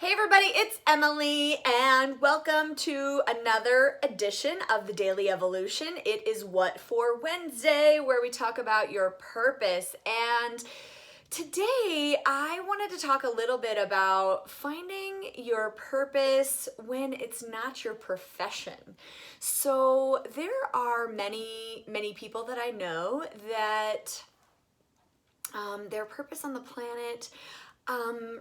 Hey everybody, it's Emily and welcome to another edition of the Daily Evolution. It is Whatfor Wednesday, where we talk about your purpose. And today I wanted to talk a little bit about finding your purpose when it's not your profession. So there are many people that I know that their purpose on the planet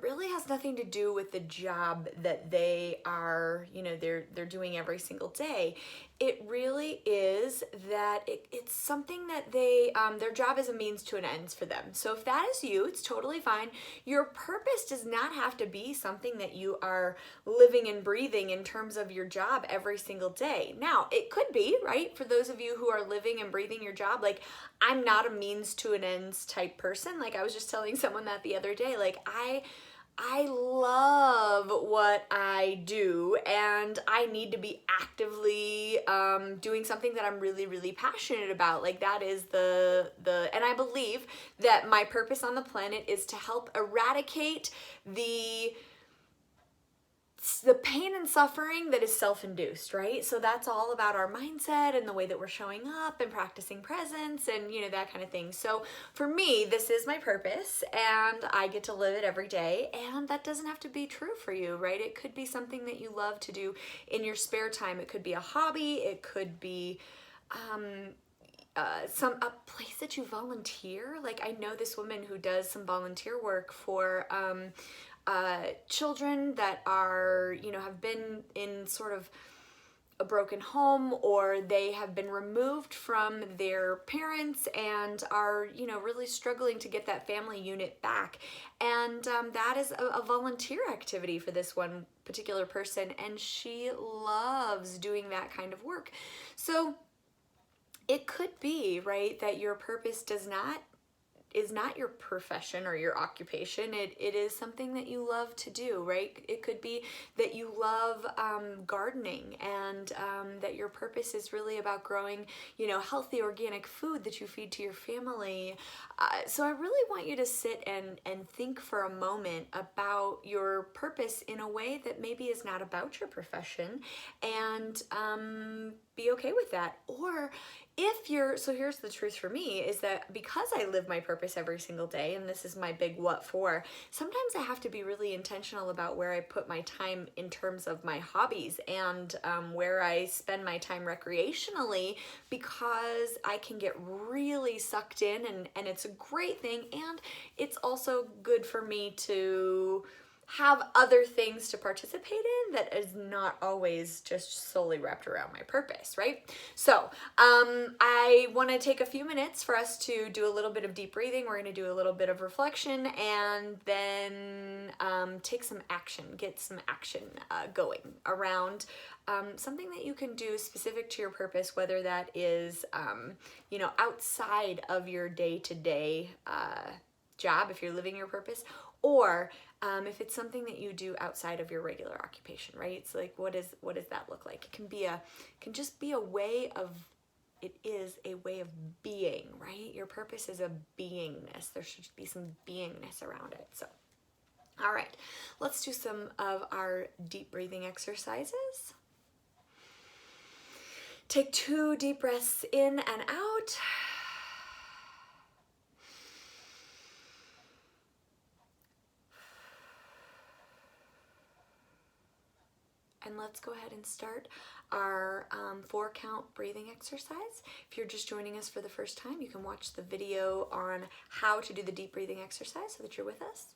really has nothing to do with the job that they are, they're doing every single day. It really is that it's something that their job is a means to an end for them. So if that is you, it's totally fine. Your purpose does not have to be something that you are living and breathing in terms of your job every single day. Now, it could be, right? For those of you who are living and breathing your job, like I'm not a means to an ends type person. Like I was just telling someone that the other day, like I love what I do and I need to be actively doing something that I'm really passionate about. Like that is and I believe that my purpose on the planet is to help eradicate the pain and suffering that is self-induced, right? So that's all about our mindset and the way that we're showing up and practicing presence and, that kind of thing. So for me, this is my purpose and I get to live it every day. And that doesn't have to be true for you, right? It could be something that you love to do in your spare time. It could be a hobby. It could be a place that you volunteer. Like I know this woman who does some volunteer work for children that are, have been in sort of a broken home, or they have been removed from their parents and are, really struggling to get that family unit back. And that is a volunteer activity for this one particular person, and she loves doing that kind of work. So it could be, right, that your purpose is not your profession or your occupation. It is something that you love to do, right? It could be that you love gardening and that your purpose is really about growing, healthy organic food that you feed to your family. So I really want you to sit and think for a moment about your purpose in a way that maybe is not about your profession, and be okay with that. Or so here's the truth for me is that because I live my purpose every single day, and this is my big what for, sometimes I have to be really intentional about where I put my time in terms of my hobbies and where I spend my time recreationally, because I can get really sucked in, and it's a great thing, and it's also good for me to have other things to participate in that is not always just solely wrapped around my purpose, right? So I want to take a few minutes for us to do a little bit of deep breathing. We're going to do a little bit of reflection, and then take some action, get some action going around something that you can do specific to your purpose, whether that is, outside of your day-to-day job, if you're living your purpose, or if it's something that you do outside of your regular occupation, right? It's like, what does that look like? It can just be a way of, it is a way of being, right? Your purpose is a beingness. There should be some beingness around it. So, all right, let's do some of our deep breathing exercises. Take 2 deep breaths in and out. And let's go ahead and start our 4-count breathing exercise. If you're just joining us for the first time, you can watch the video on how to do the deep breathing exercise so that you're with us.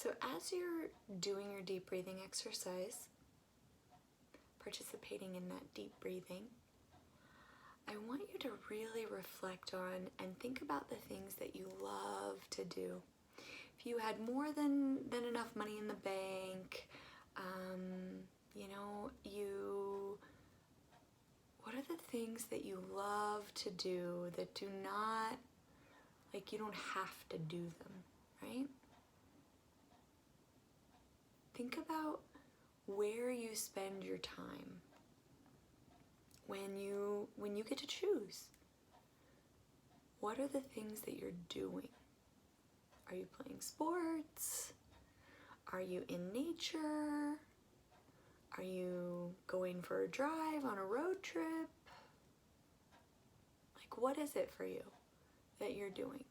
So as you're doing your deep breathing exercise, participating in that deep breathing, I want you to really reflect on and think about the things that you love to do. If you had more than enough money in the bank, what are the things that you love to do that do not, like, you don't have to do them, right? Think about where you spend your time when you get to choose. What are the things that you're doing? Are you playing sports? Are you in nature? Are you going for a drive on a road trip? Like, what is it for you that you're doing?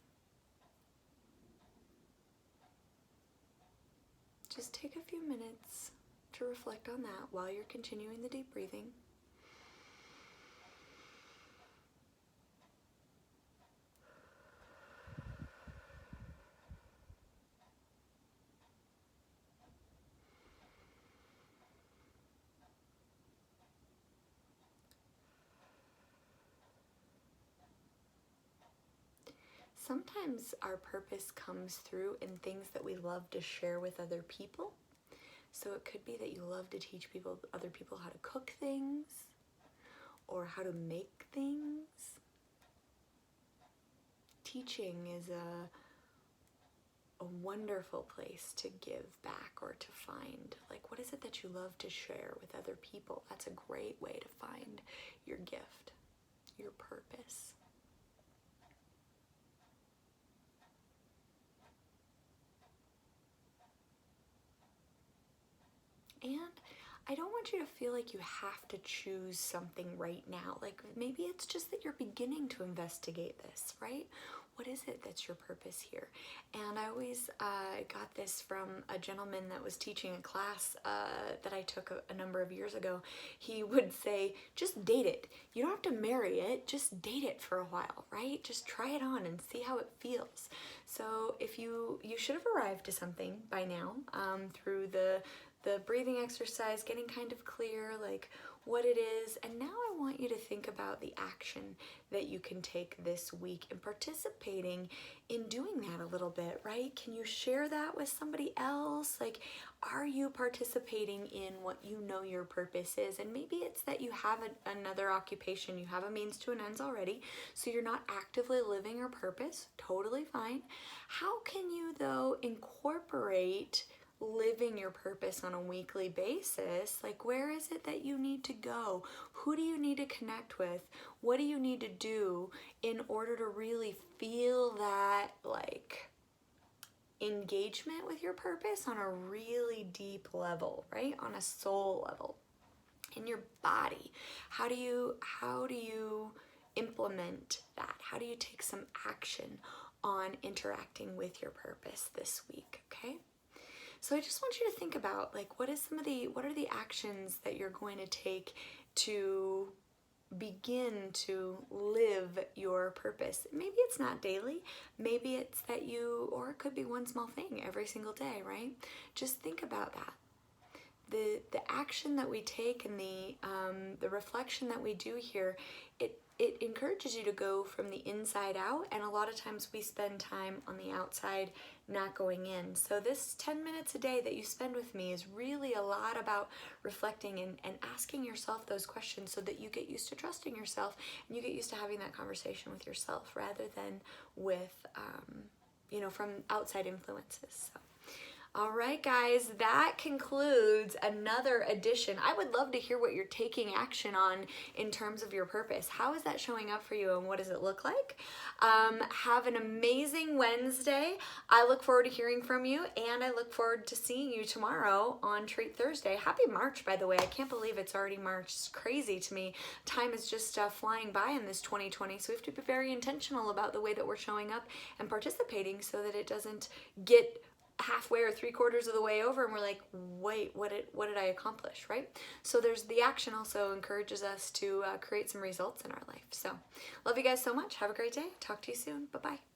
Just take a few minutes to reflect on that while you're continuing the deep breathing. Sometimes our purpose comes through in things that we love to share with other people. So it could be that you love to teach other people how to cook things or how to make things. Teaching is a wonderful place to give back or to find, like, what is it that you love to share with other people? That's a great way to find your gift, your purpose. And I don't want you to feel like you have to choose something right now. Like, maybe it's just that you're beginning to investigate this, right? What is it that's your purpose here? And I always got this from a gentleman that was teaching a class that I took a number of years ago. He would say, just date it. You don't have to marry it, just date it for a while, right? Just try it on and see how it feels. So if you should have arrived to something by now through the breathing exercise, getting kind of clear, like, what it is. And now I want you to think about the action that you can take this week in participating in doing that a little bit, right? Can you share that with somebody else? Like, are you participating in what you know your purpose is? And maybe it's that you have another occupation, you have a means to an end already, so you're not actively living your purpose. Totally fine. How can you, though, incorporate living your purpose on a weekly basis? Like, where is it that you need to go? Who do you need to connect with? What do you need to do in order to really feel that, like, engagement with your purpose on a really deep level, right? On a soul level, in your body. How do you implement that? How do you take some action on interacting with your purpose this week, okay? So I just want you to think about, like, what are the actions that you're going to take to begin to live your purpose? Maybe it's not daily, maybe it's that or it could be one small thing every single day, right? Just think about that. The action that we take and the reflection that we do here, it encourages you to go from the inside out, and a lot of times we spend time on the outside, not going in. So this 10 minutes a day that you spend with me is really a lot about reflecting and asking yourself those questions so that you get used to trusting yourself and you get used to having that conversation with yourself rather than with, from outside influences. So. All right, guys, that concludes another edition. I would love to hear what you're taking action on in terms of your purpose. How is that showing up for you and what does it look like? Have an amazing Wednesday. I look forward to hearing from you, and I look forward to seeing you tomorrow on Treat Thursday. Happy March, by the way. I can't believe it's already March. It's crazy to me. Time is just flying by in this 2020, so we have to be very intentional about the way that we're showing up and participating so that it doesn't get halfway or 3/4 of the way over and we're like, wait, what did I accomplish, right? So there's the action also encourages us to create some results in our life. So love you guys so much. Have a great day. Talk to you soon. Bye-bye.